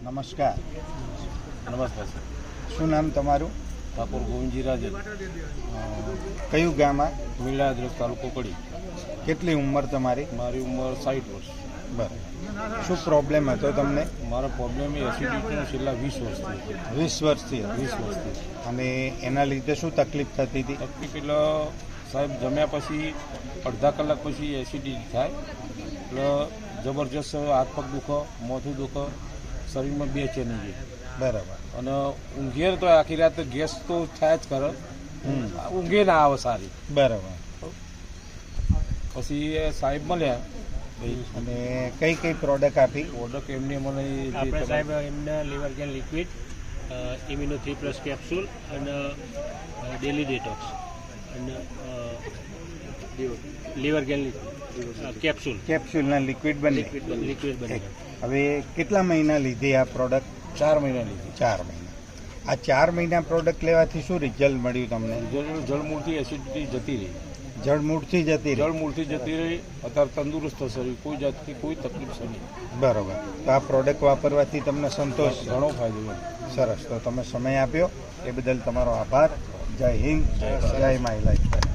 નમસ્કાર. નમસ્કાર સર. શું નામ તમારું? ઠાકોર ગોવિંદજી રાજન, કયું ગામ આ? મીલાદ્રક તાલુકો કડી. કેટલી ઉંમર તમારી? મારી ઉંમર 60 વર્ષ. બરાબર. શું પ્રોબ્લેમ હતો તમને? મારો પ્રોબ્લેમ એસિડિટીનો છેલ્લા 20 વર્ષથી હતો. 20 વર્ષથી? 20 વર્ષથી. અને એના લીધે શું તકલીફ થતી હતી? તકલીફ એટલે સાહેબ જમ્યા પછી અડધા કલાક પછી એસિડિટી થાય એટલે જબરજસ્ત હાથ પગ દુખો, માથું દુખો, શરીરમાં બેચેની છે. બરાબર. અને ઊંઘે તો આખી રાત ગેસ તો થાય જ કરે, ઊંઘે ના આવે સારી. બરાબર. પછી એ સાહેબ મળ્યા અને કઈ કઈ પ્રોડક્ટ આપી? ઓર્ડર એમને મને આપણે સાહેબ એમને liver gain liquid, immuno 3+ capsule અને ડેલી ડિટોક્સ અને લીવર ગેન કેપ્સ્યુલના લિક્વિડ બની. લિક્વિડ બની. હવે કેટલા મહિના લીધી આ પ્રોડક્ટ? 4 મહિના લીધી. 4 મહિના. આ 4 મહિના પ્રોડક્ટ લેવાથી શું રિઝલ્ટ મળ્યું તમને? જળમૂળથી એસિડિટી જતી રહી. જળમૂળથી જતી રહી? જળમૂળથી જતી રહી. અત્યારે તંદુરસ્ત શરીર, કોઈ જાતની કોઈ તકલીફ છે નહીં. બરાબર. તો આ પ્રોડક્ટ વાપરવાથી તમને સંતોષ? ઘણો ફાયદો છે. સરસ. તો તમે સમય આપ્યો એ બદલ તમારો આભાર. જય હિન્દ, જય માય લાઈફ.